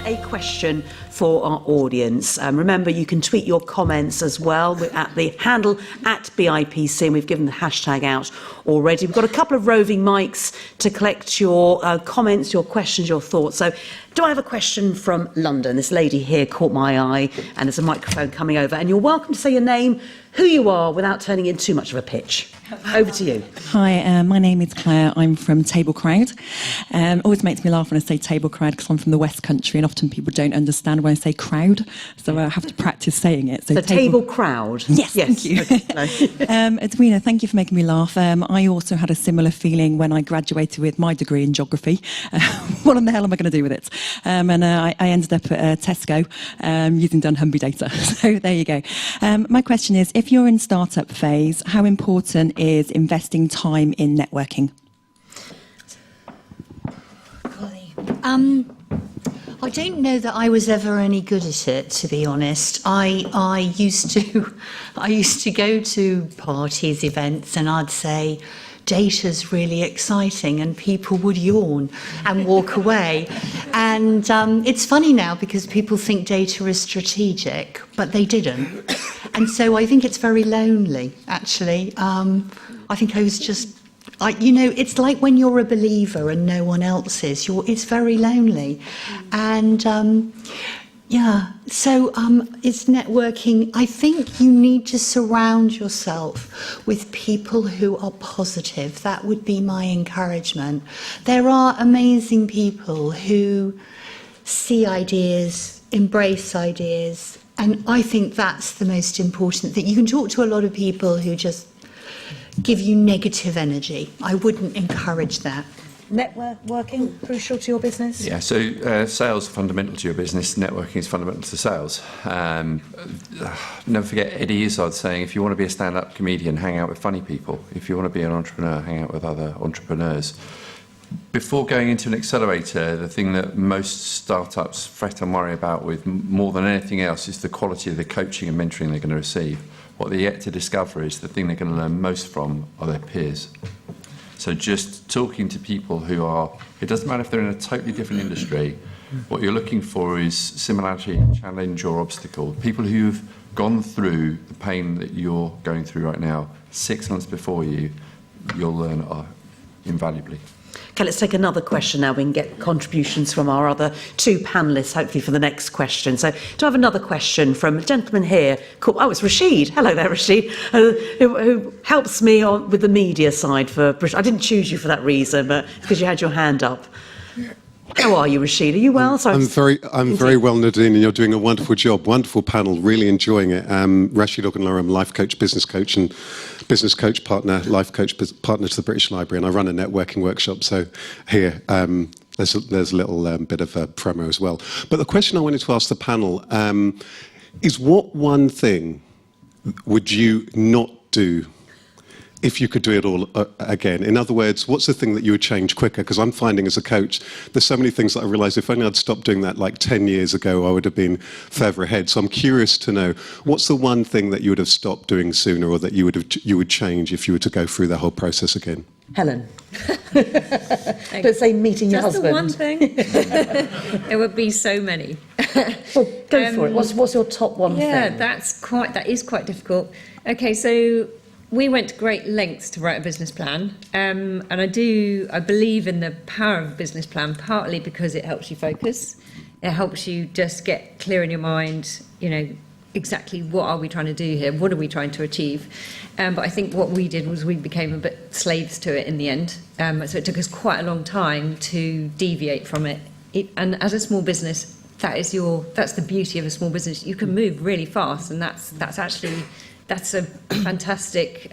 a question for our audience. Remember, you can tweet your comments as well. We're at the handle @BIPC, and we've given the hashtag out already. We've got a couple of roving mics to collect your comments, your questions, your thoughts. So, do I have a question from London? This lady here caught my eye, and there's a microphone coming over. And you're welcome to say your name, who you are, without turning in too much of a pitch. Over to you. Hi, my name is Claire. I'm from Table Crowd. Always makes me laugh when I say Table Crowd because I'm from the West Country and often people don't understand when I say crowd, so I have to practice saying it. So Table Crowd? Yes, thank you. Okay. Edwina, thank you for making me laugh. I also had a similar feeling when I graduated with my degree in geography. What in the hell am I going to do with it? And I ended up at Tesco using Dunnhumby data. So there you go. My question is, if you're in startup phase, how important is investing time in networking? I don't know that I was ever any good at it, to be honest. I used to go to parties, events, and I'd say, data's really exciting, and people would yawn and walk away. And it's funny now because people think data is strategic, but they didn't. And so I think it's very lonely, actually. I think I was just, it's like when you're a believer and no one else is. It's very lonely. And so it's networking. I think you need to surround yourself with people who are positive. That would be my encouragement. There are amazing people who see ideas, embrace ideas, and I think that's the most important thing. You can talk to a lot of people who just give you negative energy. I wouldn't encourage that. Networking crucial to your business? Yeah, so sales are fundamental to your business. Networking is fundamental to sales. Never forget Eddie Izzard saying, if you want to be a stand-up comedian, hang out with funny people. If you want to be an entrepreneur, hang out with other entrepreneurs. Before going into an accelerator, the thing that most startups fret and worry about with more than anything else is the quality of the coaching and mentoring they're going to receive. What they're yet to discover is the thing they're going to learn most from are their peers. So just talking to people who are, it doesn't matter if they're in a totally different industry, what you're looking for is similarity, challenge or obstacle. People who've gone through the pain that you're going through right now, 6 months before you'll learn invaluably. Okay, let's take another question now. We can get contributions from our other two panellists, hopefully, for the next question. So, do I have another question from a gentleman here called, it's Rashid. Hello there, Rashid, who helps me with the media side for British. I didn't choose you for that reason, but it's because you had your hand up. How are you, Rashid? Are you well? I'm very well, Nadine, and you're doing a wonderful job. Wonderful panel, really enjoying it. Rashid Ogunlora, I'm a life coach, business coach, and business coach partner, life coach partner to the British Library, and I run a networking workshop. So here, there's a little bit of a promo as well. But the question I wanted to ask the panel is, what one thing would you not do if you could do it all again? In other words, what's the thing that you would change quicker? Because I'm finding as a coach, there's so many things that I realise if only I'd stopped doing that like 10 years ago, I would have been further ahead. So I'm curious to know, what's the one thing that you would have stopped doing sooner, or that you would change if you were to go through the whole process again? Helen. Let's say meeting your husband. Just the one thing? There would be so many. Well, go for it. What's your top one thing? Yeah, that is quite difficult. Okay, so we went to great lengths to write a business plan, and I believe in the power of a business plan, partly because it helps you focus. It helps you just get clear in your mind, exactly what are we trying to do here, what are we trying to achieve. But I think what we did was we became a bit slaves to it in the end. So it took us quite a long time to deviate from it. And as a small business, that's the beauty of a small business. You can move really fast, and that's a fantastic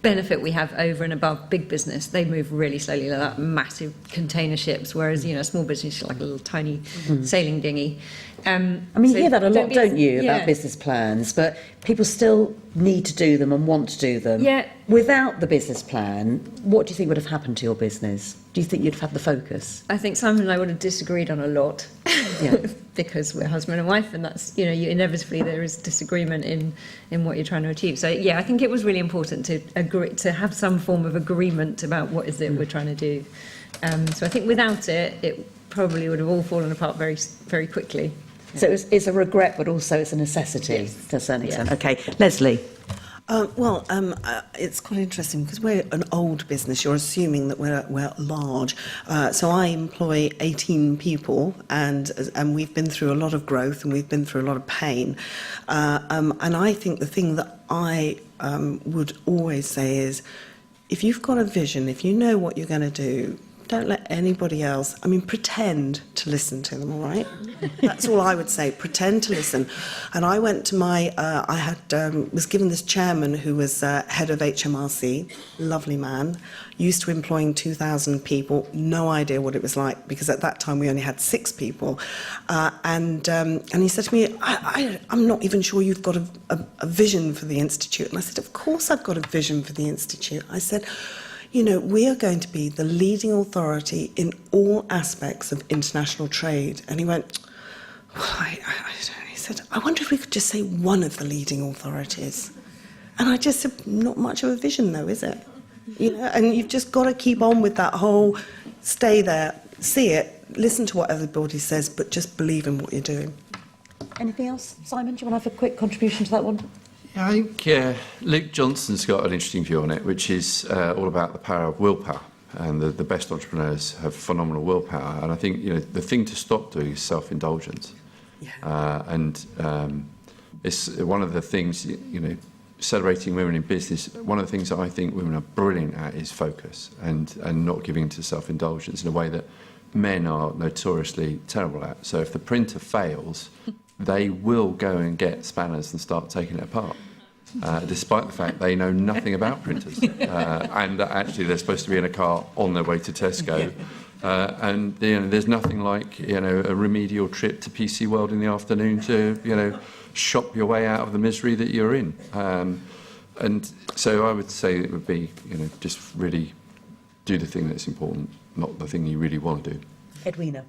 benefit we have over and above big business. They move really slowly, like massive container ships, whereas a small business is like a little tiny sailing dinghy. You hear that a lot, don't you, about business plans, but people still need to do them and want to do them. Yeah. Without the business plan, what do you think would have happened to your business? Do you think you'd have had the focus? I think Simon and I would have disagreed on a lot. Yeah. Because we're husband and wife, and that's, you inevitably there is disagreement in what you're trying to achieve. So yeah, I think it was really important to agree, to have some form of agreement about what is it we're trying to do. So I think without it, it probably would have all fallen apart very, very quickly. So it's a regret, but also it's a necessity to a certain extent. Okay, Lesley. It's quite interesting because we're an old business. You're assuming that we're large. So I employ 18 people, and we've been through a lot of growth and we've been through a lot of pain. And I think the thing that I would always say is, if you've got a vision, if you know what you're going to do, don't let anybody else, pretend to listen to them, all right? That's all I would say, pretend to listen. And I went to was given this chairman who was head of HMRC, lovely man, used to employing 2,000 people, no idea what it was like, because at that time we only had 6 people. And he said to me, I'm not even sure you've got a vision for the Institute. And I said, of course I've got a vision for the Institute. I said, we are going to be the leading authority in all aspects of international trade. And he went, he said, I wonder if we could just say one of the leading authorities. And I just said, not much of a vision though, is it? And you've just got to keep on with that whole, stay there, see it, listen to what everybody says, but just believe in what you're doing. Anything else? Simon, do you want to have a quick contribution to that one? Yeah, I think Luke Johnson's got an interesting view on it, which is all about the power of willpower. And the best entrepreneurs have phenomenal willpower. And I think the thing to stop doing is self-indulgence. Yeah. It's one of the things, celebrating women in business. One of the things that I think women are brilliant at is focus and not giving to self-indulgence in a way that men are notoriously terrible at. So if the printer fails, they will go and get spanners and start taking it apart, despite the fact they know nothing about printers. And actually they're supposed to be in a car on their way to Tesco. And there's nothing like a remedial trip to PC World in the afternoon to shop your way out of the misery that you're in. And so I would say it would be just really do the thing that's important, not the thing you really want to do. Edwina.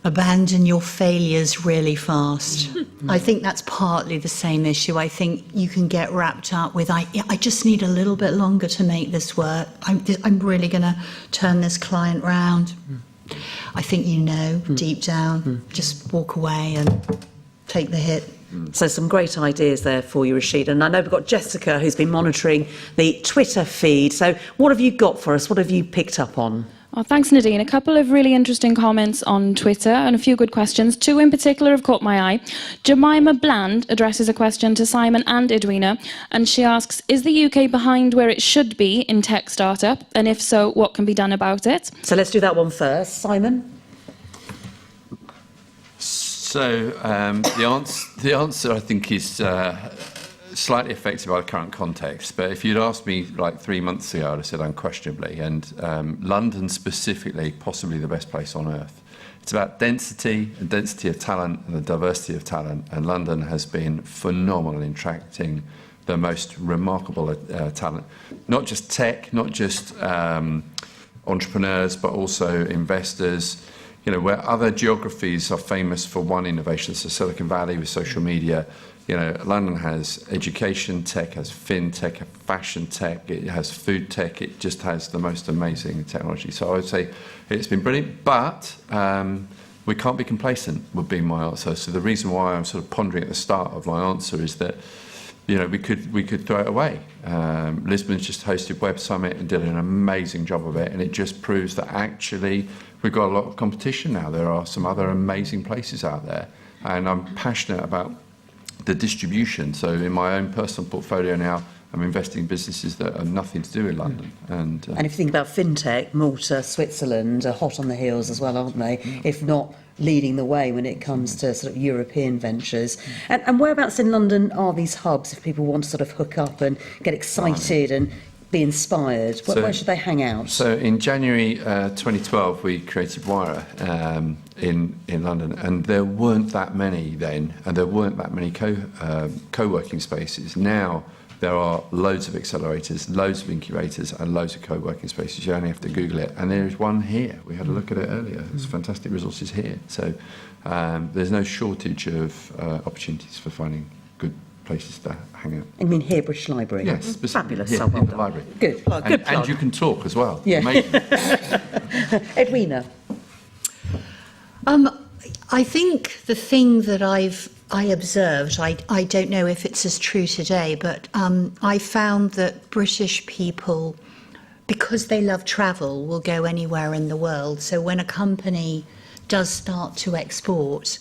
Abandon your failures really fast. I think that's partly the same issue. I think you can get wrapped up with, I just need a little bit longer to make this work. I'm really going to turn this client round. I think deep down, just walk away and take the hit. So some great ideas there for you, Rashid. And I know we've got Jessica who's been monitoring the Twitter feed. So what have you got for us? What have you picked up on? Oh, thanks, Nadine. A couple of really interesting comments on Twitter and a few good questions. 2 in particular have caught my eye. Jemima Bland addresses a question to Simon and Edwina, and she asks, is the UK behind where it should be in tech startup? And if so, what can be done about it? So let's do that one first. Simon? So the answer, I think, is slightly affected by the current context. But if you'd asked me like 3 months ago, I'd have said unquestionably. And London specifically, possibly the best place on earth. It's about density and density of talent and the diversity of talent. And London has been phenomenal in attracting the most remarkable talent. Not just tech, not just entrepreneurs, but also investors. Where other geographies are famous for one innovation, so Silicon Valley with social media, London has education tech, has fintech, fashion tech, it has food tech, it just has the most amazing technology. So I would say it's been brilliant, but we can't be complacent, would be my answer. So the reason why I'm sort of pondering at the start of my answer is that we could throw it away. Lisbon's just hosted Web Summit and did an amazing job of it, and it just proves that actually we've got a lot of competition now. There are some other amazing places out there, and I'm passionate about the distribution. So in my own personal portfolio now, I'm investing in businesses that have nothing to do with London. And if you think about fintech, Malta, Switzerland are hot on the heels as well, aren't they? If not leading the way when it comes to sort of European ventures. And whereabouts in London are these hubs if people want to sort of hook up and get excited and be inspired? Where should they hang out? So in January 2012, we created Wayra in London, and there weren't that many then, and there weren't that many co-working spaces. Now there are loads of accelerators, loads of incubators, and loads of co-working spaces. You only have to Google it, and there is one here. We had a look at it earlier. There's fantastic resources here. So there's no shortage of opportunities for finding good places to hang out. I mean, here, British Library. Yes, Fabulous. Yeah, So well in the done. library. Good. Good plug. And you can talk as well. Yeah. Amazing. Edwina. I think the thing that I observed, I don't know if it's as true today, but I found that British people, because they love travel, will go anywhere in the world. So when a company does start to export,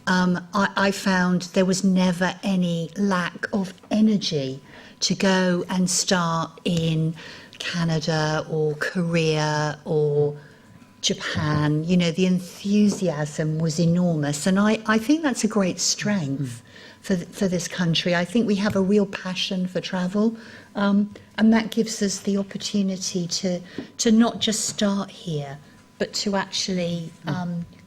I found there was never any lack of energy to go and start in Canada or Korea or Japan. You know, the enthusiasm was enormous, and I think that's a great strength for this country. I think we have a real passion for travel, and that gives us the opportunity to not just start here, but to actually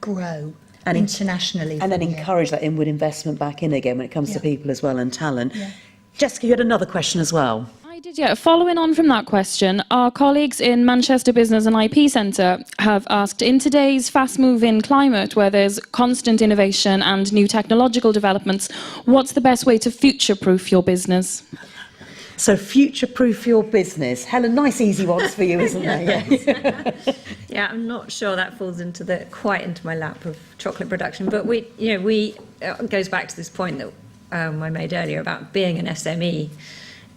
grow And internationally. And then from here. encourage that inward investment back in again when it comes to Yeah. people as well and talent. Yeah. Jessica, you had another question as well. I did, yeah. Following on from that question, our colleagues in Manchester Business and IP Centre have asked, in today's fast-moving climate where there's constant innovation and new technological developments, what's the best way to future-proof your business? So future-proof your business. Helen, nice easy ones for you, isn't there? Yeah. Yeah, I'm not sure that falls quite into my lap of chocolate production, but we it goes back to this point that I made earlier about being an SME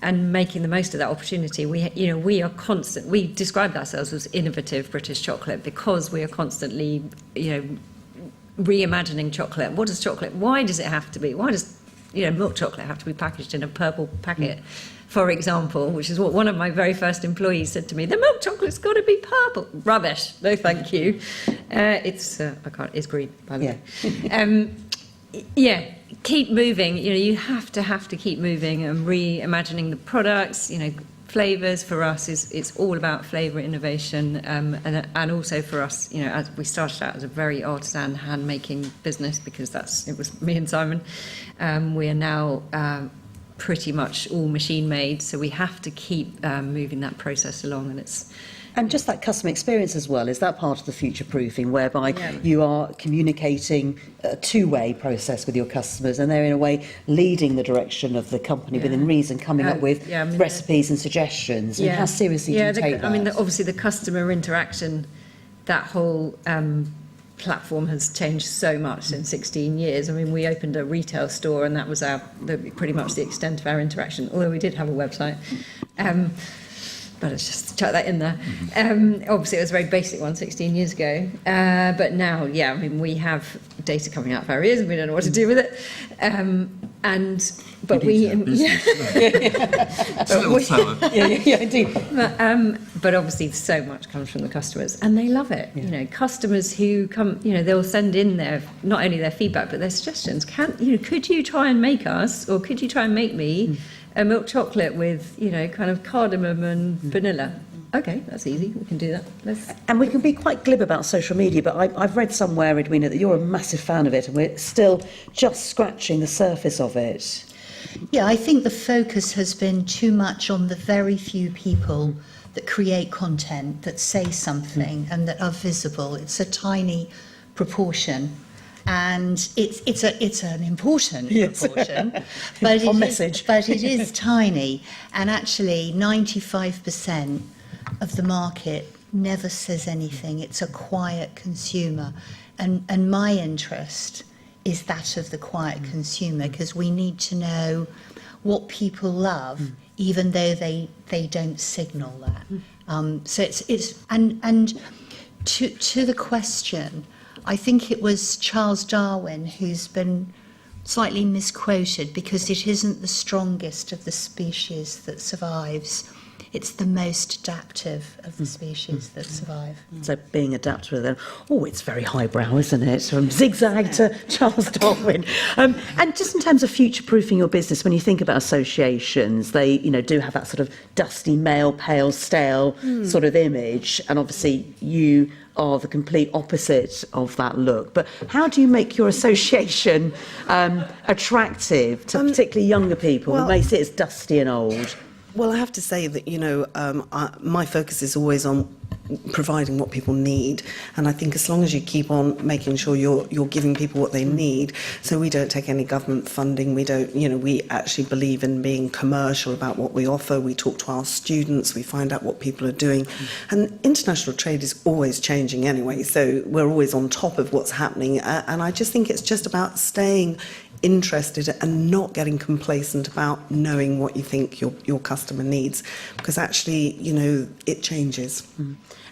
and making the most of that opportunity. We are constant. We describe ourselves as innovative British chocolate because we are constantly, reimagining chocolate. What does chocolate? Why does it have to be? Why does milk chocolate have to be packaged in a purple packet? For example, which is what one of my very first employees said to me, the milk chocolate's got to be purple. Rubbish. No, thank you. It's green, by the way. Keep moving. You have to keep moving and reimagining the products. Flavours for us it's all about flavour innovation, and also for us, as we started out as a very artisan hand making business because it was me and Simon. We are now pretty much all machine made, so we have to keep moving that process along, And just that customer experience as well, is that part of the future-proofing whereby you are communicating a two-way process with your customers and they're in a way leading the direction of the company within reason, coming up with recipes and suggestions? How seriously do you take that? Obviously the customer interaction, that whole platform has changed so much in 16 years. We opened a retail store and that was pretty much the extent of our interaction, although we did have a website. But let's just chuck that in there. Obviously, it was a very basic one 16 years ago. But now, we have data coming out of our ears and we don't know what to do with it. Indeed. But obviously, so much comes from the customers, and they love it. Customers who come, they'll send in not only their feedback but their suggestions. Could you try and make us, or could you try and make me a milk chocolate with, kind of cardamom and vanilla? Okay, that's easy. We can do that. And we can be quite glib about social media, but I've read somewhere, Edwina, that you're a massive fan of it, and we're still just scratching the surface of it. Yeah, I think the focus has been too much on the very few people that create content, that say something, and that are visible. It's a tiny proportion. And it's an important proportion, but it is tiny. And actually, 95% of the market never says anything. It's a quiet consumer, and my interest is that of the quiet consumer, because we need to know what people love, even though they don't signal that. So it's to the question. I think it was Charles Darwin who's been slightly misquoted because it isn't the strongest of the species that survives. it's the most adaptive of the species that survive. So being adaptable then. Oh, it's very highbrow, isn't it? From zigzag to Charles Darwin. And just in terms of future-proofing your business, when you think about associations, they, do have that sort of dusty, male, pale, stale sort of image. And obviously you are the complete opposite of that look. But how do you make your association attractive to particularly younger people who may see it as dusty and old? Well, I have to say that, my focus is always on providing what people need, and I think as long as you keep on making sure you're giving people what they need, so we don't take any government funding, we don't, we actually believe in being commercial about what we offer, we talk to our students, we find out what people are doing, and international trade is always changing anyway, so we're always on top of what's happening, and I just think it's just about staying interested and not getting complacent about knowing what you think your customer needs, because actually, it changes.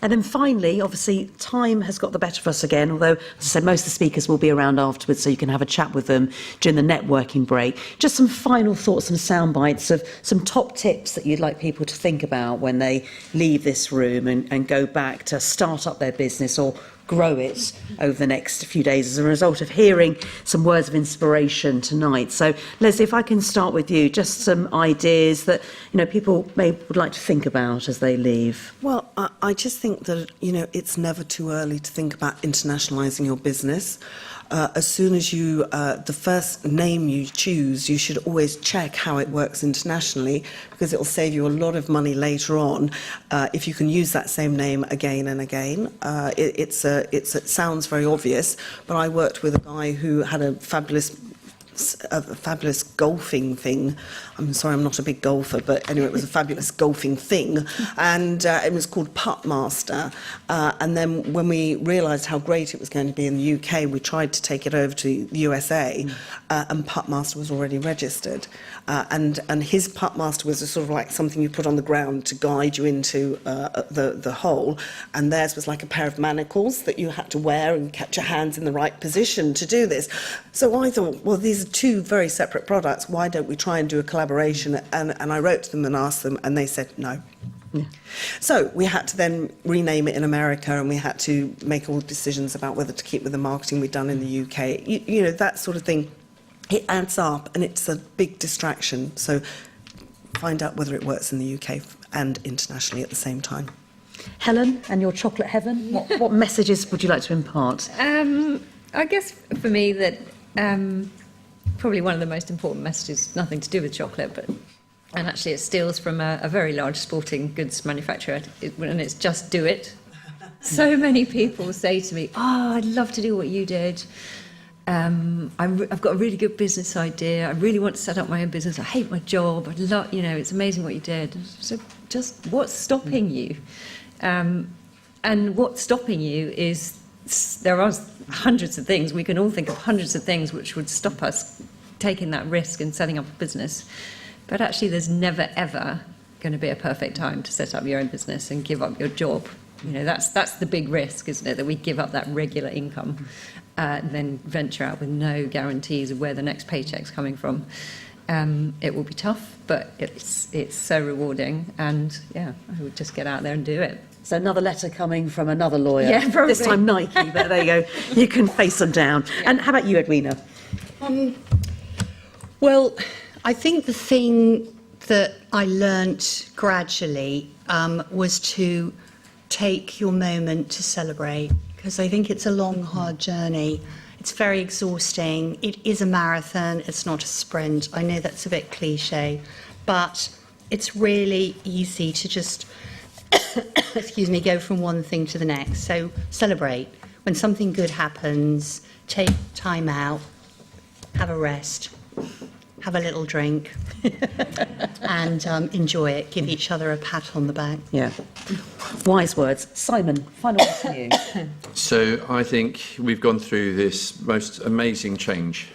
And then finally, obviously, time has got the better of us again, although, as I said, most of the speakers will be around afterwards, so you can have a chat with them during the networking break. Just some final thoughts, some sound bites of some top tips that you'd like people to think about when they leave this room and go back to start up their business or grow it over the next few days as a result of hearing some words of inspiration tonight. So, Lesley, if I can start with you, just some ideas that people would like to think about as they leave. Well, I just think that it's never too early to think about internationalising your business. As soon as the first name you choose, you should always check how it works internationally, because it will save you a lot of money later on if you can use that same name again and again. It sounds very obvious, but I worked with a guy who had a fabulous golfing thing. I'm sorry, I'm not a big golfer, but anyway, it was a fabulous golfing thing, and it was called Putt Master. And then when we realised how great it was going to be in the UK, we tried to take it over to the USA, and Putt Master was already registered. And his Putt Master was a sort of like something you put on the ground to guide you into the hole, and theirs was like a pair of manacles that you had to wear and kept your hands in the right position to do this. So I thought, well, these are two very separate products. Why don't we try and do a collaboration? And I wrote to them and asked them, and they said no. Yeah. So we had to then rename it in America, and we had to make all decisions about whether to keep with the marketing we'd done in the UK. That sort of thing. It adds up, and it's a big distraction. So find out whether it works in the UK and internationally at the same time. Helen, and your chocolate heaven, what messages would you like to impart? I guess for me that probably one of the most important messages, nothing to do with chocolate, and actually it steals from a very large sporting goods manufacturer, and it's just do it. So many people say to me, I'd love to do what you did. I've got a really good business idea. I really want to set up my own business. I hate my job. I'd love, it's amazing what you did. So just what's stopping you? And what's stopping you is there are hundreds of things. We can all think of hundreds of things which would stop us taking that risk and setting up a business. But actually, there's never, ever going to be a perfect time to set up your own business and give up your job. That's the big risk, isn't it? That we give up that regular income, then venture out with no guarantees of where the next paycheck's coming from. It will be tough, but it's so rewarding. And I would just get out there and do it. So another letter coming from another lawyer. Yeah, probably. This time Nike, but there you go. You can face them down. Yeah. And how about you, Edwina? Well, I think the thing that I learnt gradually was to take your moment to celebrate, because I think it's a long, hard journey. It's very exhausting. It is a marathon. It's not a sprint. I know that's a bit cliche, but it's really easy to just go from one thing to the next. So celebrate. When something good happens, take time out, have a rest, have a little drink, and enjoy it. Give each other a pat on the back. Yeah. Wise words. Simon, final word from you. So I think we've gone through this most amazing change.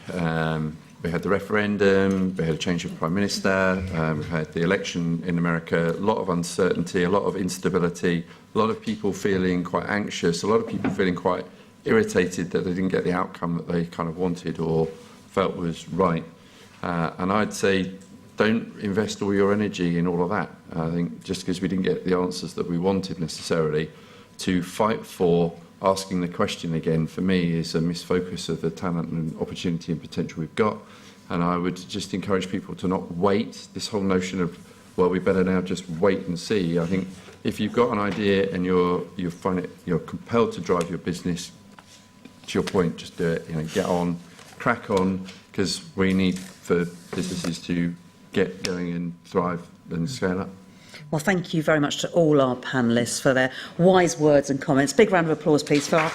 We had the referendum, we had a change of Prime Minister, we had the election in America, a lot of uncertainty, a lot of instability, a lot of people feeling quite anxious, a lot of people feeling quite irritated that they didn't get the outcome that they kind of wanted or felt was right. And I'd say don't invest all your energy in all of that. I think just because we didn't get the answers that we wanted necessarily, to fight for asking the question again, for me, is a misfocus of the talent and opportunity and potential we've got. And I would just encourage people to not wait. This whole notion of, well, we better now just wait and see. I think if you've got an idea and you're compelled to drive your business, to your point, just do it. Get on, crack on, because we need for businesses to get going and thrive and scale up. Well, thank you very much to all our panellists for their wise words and comments. Big round of applause, please, for our